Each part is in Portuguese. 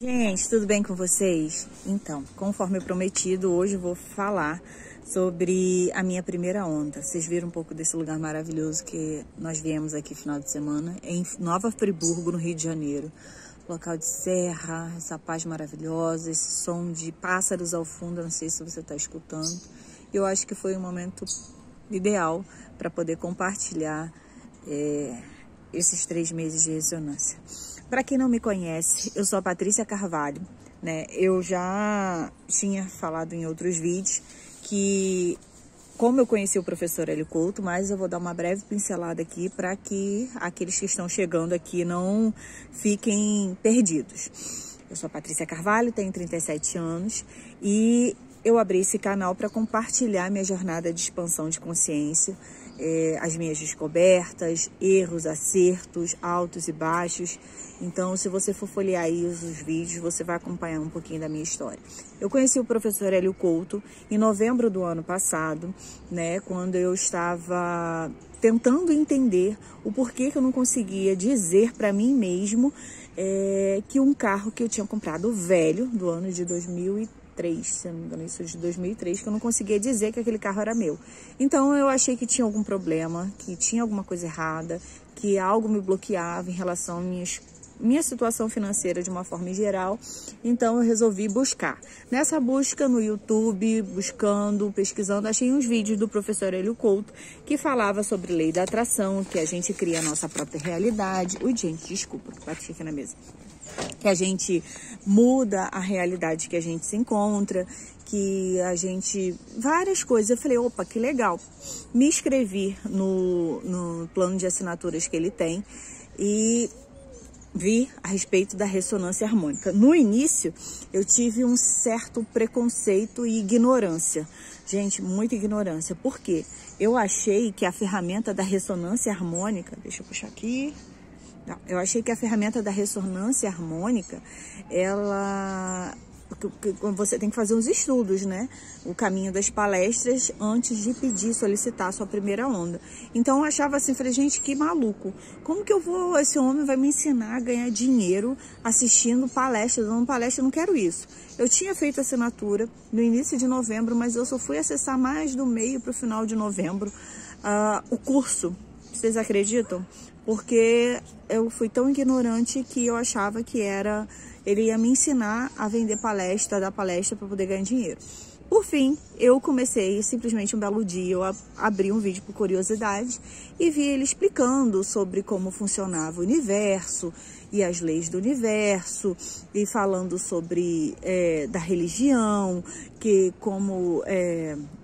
Gente, tudo bem com vocês? Então, conforme prometido, hoje eu vou falar sobre a minha primeira onda. Vocês viram um pouco desse lugar maravilhoso que nós viemos aqui final de semana, em Nova Friburgo, no Rio de Janeiro. Local de serra, essa paz maravilhosa, esse som de pássaros ao fundo, eu não sei se você está escutando. Eu acho que foi um momento ideal para poder compartilhar esses 3 meses de ressonância. Para quem não me conhece, eu sou a Patrícia Carvalho, né? Eu já tinha falado em outros vídeos que, como eu conheci o professor Hélio Couto, mas eu vou dar uma breve pincelada aqui para que aqueles que estão chegando aqui não fiquem perdidos. Eu sou a Patrícia Carvalho, tenho 37 anos e eu abri esse canal para compartilhar minha jornada de expansão de consciência, as minhas descobertas, erros, acertos, altos e baixos. Então, se você for folhear aí os vídeos, você vai acompanhar um pouquinho da minha história. Eu conheci o professor Hélio Couto em novembro do ano passado, né, quando eu estava tentando entender o porquê que eu não conseguia dizer para mim mesmo que um carro que eu tinha comprado velho, do ano de 2003, se não me engano, isso de 2003, que eu não conseguia dizer que aquele carro era meu. Então eu achei que tinha algum problema, que tinha alguma coisa errada, que algo me bloqueava em relação à minha situação financeira de uma forma geral. Então eu resolvi buscar. Nessa busca no YouTube, pesquisando, achei uns vídeos do professor Hélio Couto que falava sobre lei da atração, que a gente cria a nossa própria realidade. Ui, gente, desculpa, que bati aqui na mesa. Que a gente muda a realidade que a gente se encontra, que a gente... várias coisas. Eu falei, opa, que legal. Me inscrevi no plano de assinaturas que ele tem e vi a respeito da ressonância harmônica. No início, eu tive um certo preconceito e ignorância. Gente, muita ignorância. Por quê? Eu achei que a ferramenta da ressonância harmônica... Deixa eu puxar aqui... Eu achei que a ferramenta da ressonância harmônica, você tem que fazer uns estudos, né? O caminho das palestras antes de solicitar a sua primeira onda. Então eu achava assim, falei, gente, que maluco. Como que esse homem vai me ensinar a ganhar dinheiro assistindo palestras, dando palestra? Eu não quero isso. Eu tinha feito assinatura no início de novembro, mas eu só fui acessar mais do meio para o final de novembro o curso. Vocês acreditam? Porque eu fui tão ignorante que eu achava que ele ia me ensinar a vender palestra, dar palestra para poder ganhar dinheiro. Por fim, eu comecei simplesmente um belo dia, eu abri um vídeo por curiosidade e vi ele explicando sobre como funcionava o universo e as leis do universo, e falando sobre da religião,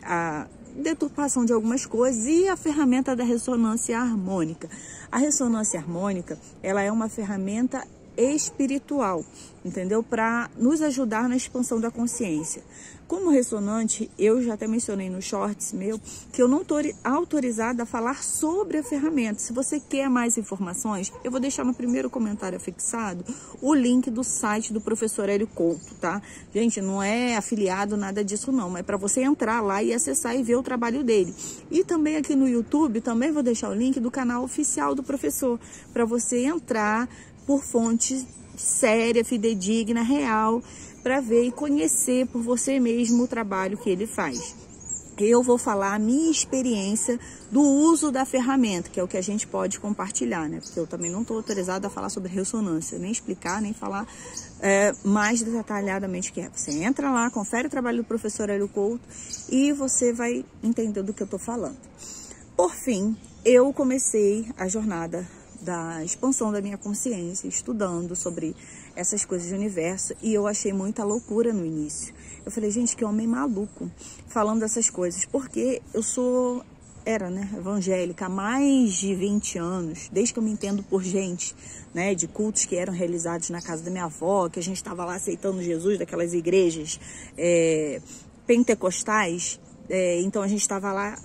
a deturpação de algumas coisas e a ferramenta da ressonância harmônica. A ressonância harmônica, ela é uma ferramenta espiritual, entendeu? Para nos ajudar na expansão da consciência. Como ressonante, eu já até mencionei no shorts meu, que eu não estou autorizada a falar sobre a ferramenta. Se você quer mais informações, eu vou deixar no primeiro comentário fixado o link do site do professor Hélio Couto, tá? Gente, não é afiliado, nada disso não, mas é para você entrar lá e acessar e ver o trabalho dele. E também aqui no YouTube, também vou deixar o link do canal oficial do professor, para você entrar por fonte séria, fidedigna, real, para ver e conhecer por você mesmo o trabalho que ele faz. Eu vou falar a minha experiência do uso da ferramenta, que é o que a gente pode compartilhar, né? Porque eu também não estou autorizada a falar sobre ressonância, nem explicar, nem falar mais detalhadamente que é. Você entra lá, confere o trabalho do professor Hélio Couto e você vai entender do que eu estou falando. Por fim, eu comecei a jornada da expansão da minha consciência, estudando sobre essas coisas do universo, e eu achei muita loucura no início. Eu falei, gente, que homem maluco falando dessas coisas, porque eu era evangélica há mais de 20 anos, desde que eu me entendo por gente, né, de cultos que eram realizados na casa da minha avó, que a gente estava lá aceitando Jesus, daquelas igrejas pentecostais. Então a gente estava lá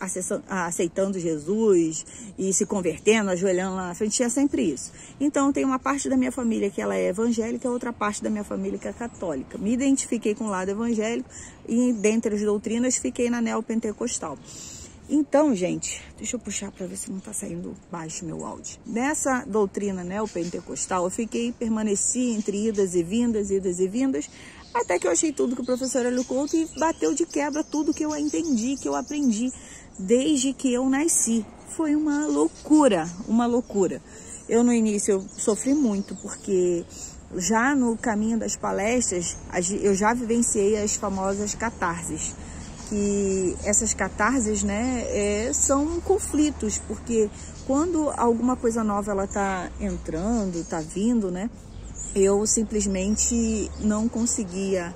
aceitando Jesus e se convertendo, ajoelhando lá na frente, tinha sempre isso. Então tem uma parte da minha família que ela é evangélica, outra parte da minha família que é católica. Me identifiquei com o lado evangélico e dentre as doutrinas fiquei na neopentecostal. Então, gente, deixa eu puxar para ver se não tá saindo baixo meu áudio. Nessa doutrina neopentecostal, eu permaneci entre idas e vindas, até que eu achei tudo que o professor Hélio Couto e bateu de quebra tudo que eu entendi, que eu aprendi desde que eu nasci. Foi uma loucura, uma loucura. Eu no início eu sofri muito, porque já no caminho das palestras, eu já vivenciei as famosas catarses. Que essas catarses, né, são conflitos, porque quando alguma coisa nova ela tá entrando, tá vindo, né, eu simplesmente não conseguia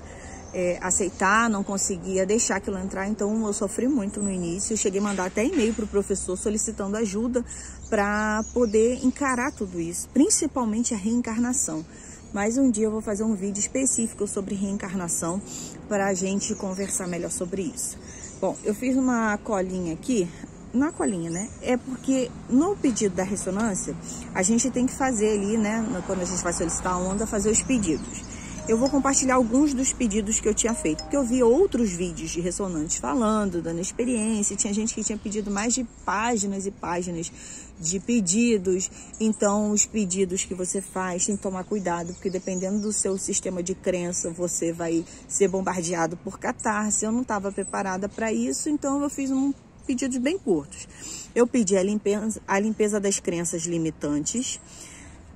aceitar, não conseguia deixar aquilo entrar, então eu sofri muito no início. Eu cheguei a mandar até e-mail para o professor solicitando ajuda para poder encarar tudo isso, principalmente a reencarnação. Mas um dia eu vou fazer um vídeo específico sobre reencarnação para a gente conversar melhor sobre isso. Bom, eu fiz uma colinha aqui, não é colinha, né? É porque no pedido da ressonância, a gente tem que fazer ali, né? Quando a gente vai solicitar a onda, fazer os pedidos. Eu vou compartilhar alguns dos pedidos que eu tinha feito, porque eu vi outros vídeos de ressonantes falando, dando experiência. Tinha gente que tinha pedido mais de páginas e páginas de pedidos. Então, os pedidos que você faz, tem que tomar cuidado, porque dependendo do seu sistema de crença, você vai ser bombardeado por catarse. Eu não estava preparada para isso, então eu fiz pedidos bem curtos. Eu pedi a limpeza das crenças limitantes.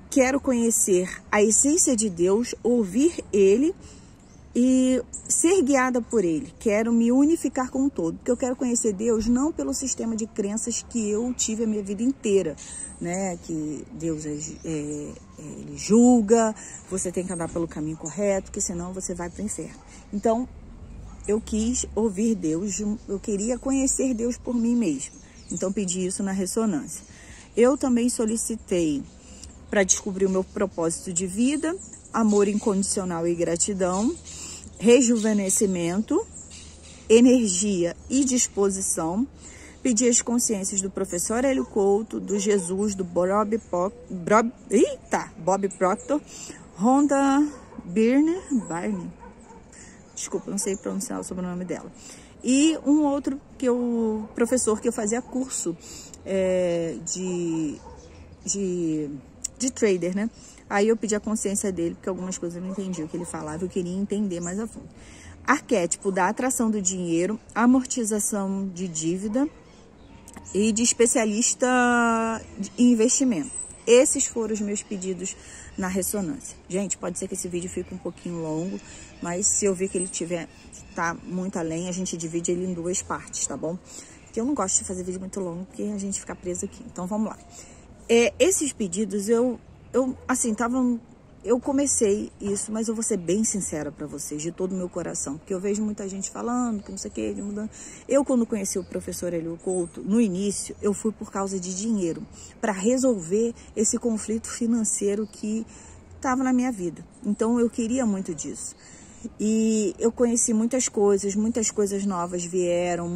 Quero conhecer a essência de Deus, ouvir Ele e ser guiada por Ele. Quero me unificar com o todo, porque eu quero conhecer Deus não pelo sistema de crenças que eu tive a minha vida inteira, né? Que Deus Ele julga, você tem que andar pelo caminho correto, porque senão você vai para o inferno. Então, eu quis ouvir Deus, eu queria conhecer Deus por mim mesmo. Então, pedi isso na ressonância. Eu também solicitei para descobrir o meu propósito de vida, amor incondicional e gratidão, rejuvenescimento, energia e disposição. Pedi as consciências do professor Hélio Couto, do Jesus, do Bob Proctor, Rhonda Byrne, desculpa, não sei pronunciar o sobrenome dela. E um outro professor que eu fazia curso de trader, né? Aí eu pedi a consciência dele, porque algumas coisas eu não entendi o que ele falava, eu queria entender mais a fundo. Arquétipo da atração do dinheiro, amortização de dívida e de especialista em investimento. Esses foram os meus pedidos na ressonância. Gente, pode ser que esse vídeo fique um pouquinho longo, mas se eu ver que ele tá muito além, a gente divide ele em duas partes, tá bom? Porque eu não gosto de fazer vídeo muito longo, porque a gente fica preso aqui. Então, vamos lá. Esses pedidos, eu comecei isso, mas eu vou ser bem sincera para vocês, de todo o meu coração, porque eu vejo muita gente falando que não sei o que, mudando. Eu, quando conheci o professor Hélio Couto, no início, eu fui por causa de dinheiro, para resolver esse conflito financeiro que estava na minha vida. Então, eu queria muito disso. E eu conheci muitas coisas novas vieram,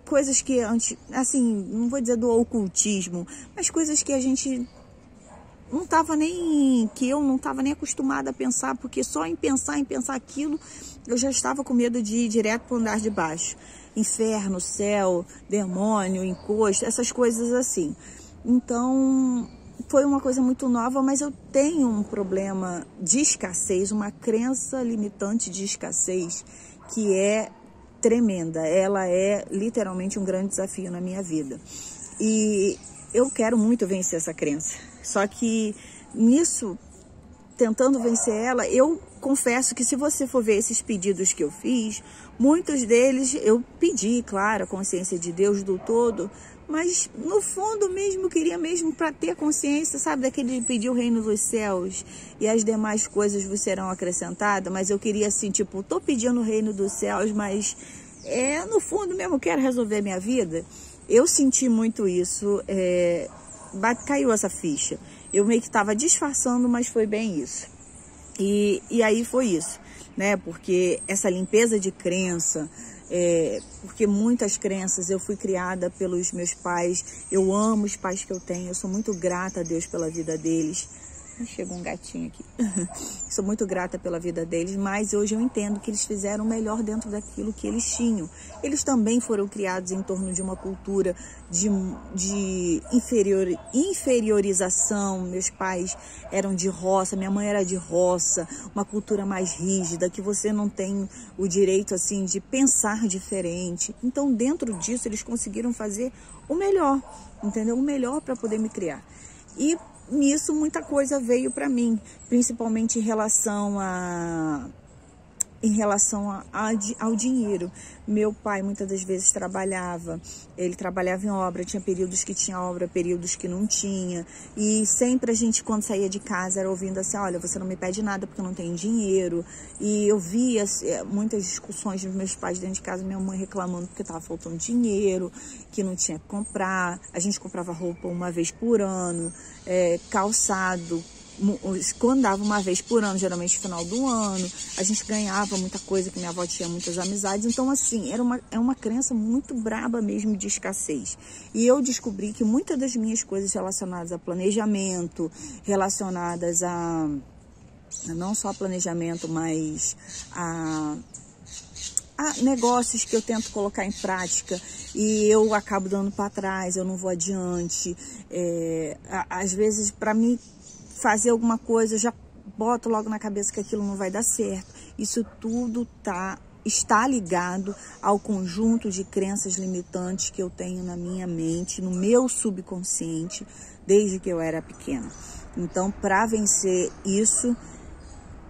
coisas que antes, assim, não vou dizer do ocultismo, mas coisas que a gente não estava que eu não estava nem acostumada a pensar, porque só em pensar aquilo, eu já estava com medo de ir direto para o andar de baixo. Inferno, céu, demônio, encosto, essas coisas assim. Então, foi uma coisa muito nova, mas eu tenho um problema de escassez, uma crença limitante de escassez, que é tremenda. Ela é literalmente um grande desafio na minha vida. E eu quero muito vencer essa crença. Só que nisso, tentando vencer ela, eu confesso que se você for ver esses pedidos que eu fiz, muitos deles eu pedi, claro, a consciência de Deus do todo, mas no fundo mesmo, eu queria mesmo para ter consciência, sabe, daquele pedir o reino dos céus e as demais coisas vos serão acrescentadas, mas eu queria assim, tipo, tô pedindo o reino dos céus, mas no fundo mesmo eu quero resolver minha vida. Eu senti muito isso, caiu essa ficha. Eu meio que estava disfarçando, mas foi bem isso. E aí foi isso, né? Porque essa limpeza de crença, porque muitas crenças, eu fui criada pelos meus pais, eu amo os pais que eu tenho, eu sou muito grata a Deus pela vida deles. Chegou um gatinho aqui. Sou muito grata pela vida deles, mas hoje eu entendo que eles fizeram o melhor dentro daquilo que eles tinham. Eles também foram criados em torno de uma cultura de inferiorização. Meus pais eram de roça, minha mãe era de roça, uma cultura mais rígida, que você não tem o direito assim de pensar diferente. Então, dentro disso, eles conseguiram fazer o melhor, entendeu? O melhor para poder me criar. E nisso muita coisa veio para mim, principalmente em relação ao dinheiro. Meu pai muitas das vezes trabalhava, ele trabalhava em obra, tinha períodos que tinha obra, períodos que não tinha, e sempre a gente, quando saía de casa, era ouvindo assim, olha, você não me pede nada porque eu não tenho dinheiro. E eu via muitas discussões dos meus pais dentro de casa, minha mãe reclamando porque estava faltando dinheiro, que não tinha que comprar. A gente comprava roupa uma vez por ano, calçado, quando dava uma vez por ano, geralmente no final do ano, a gente ganhava muita coisa, que minha avó tinha muitas amizades. Então, assim, é uma crença muito braba mesmo de escassez. E eu descobri que muitas das minhas coisas relacionadas a planejamento, relacionadas a não só a planejamento, mas a negócios que eu tento colocar em prática e eu acabo dando para trás, eu não vou adiante. Às vezes, para mim fazer alguma coisa, eu já boto logo na cabeça que aquilo não vai dar certo. Isso tudo está ligado ao conjunto de crenças limitantes que eu tenho na minha mente, no meu subconsciente, desde que eu era pequena. Então, para vencer isso,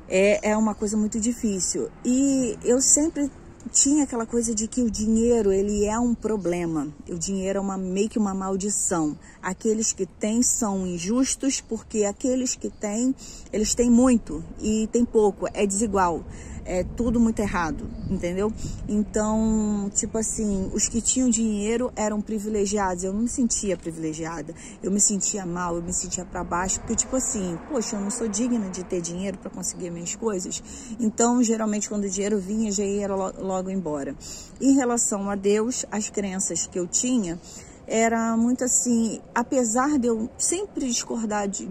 é uma coisa muito difícil. E eu sempre tinha aquela coisa de que o dinheiro, ele é um problema. O dinheiro é meio que uma maldição. Aqueles que têm são injustos, porque aqueles que têm, eles têm muito e tem pouco, é desigual. É tudo muito errado, entendeu? Então, tipo assim, os que tinham dinheiro eram privilegiados. Eu não me sentia privilegiada, eu me sentia mal, eu me sentia para baixo, porque tipo assim, poxa, eu não sou digna de ter dinheiro para conseguir minhas coisas. Então, geralmente, quando o dinheiro vinha, já ia logo embora. Em relação a Deus, as crenças que eu tinha era muito assim, apesar de eu sempre discordar de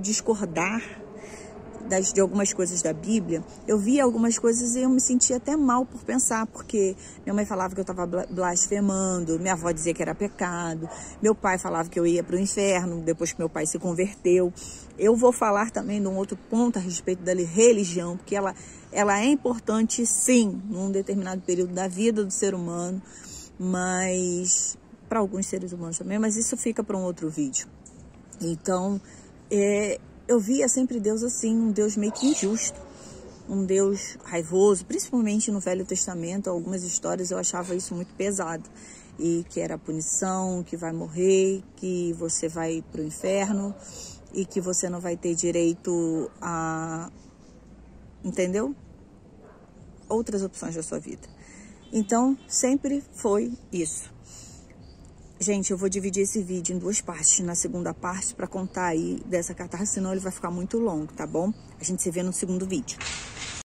algumas coisas da Bíblia, eu via algumas coisas e eu me sentia até mal por pensar, porque minha mãe falava que eu estava blasfemando, minha avó dizia que era pecado, meu pai falava que eu ia para o inferno, depois que meu pai se converteu. Eu vou falar também de um outro ponto a respeito da religião, porque ela é importante, sim, num determinado período da vida do ser humano, mas para alguns seres humanos também, mas isso fica para um outro vídeo. Então, eu via sempre Deus assim, um Deus meio que injusto, um Deus raivoso, principalmente no Velho Testamento. Algumas histórias eu achava isso muito pesado, e que era punição, que vai morrer, que você vai para o inferno e que você não vai ter direito a, entendeu? Outras opções da sua vida. Então, sempre foi isso. Gente, eu vou dividir esse vídeo em duas partes. Na segunda parte, para contar aí dessa catarse, senão ele vai ficar muito longo, tá bom? A gente se vê no segundo vídeo.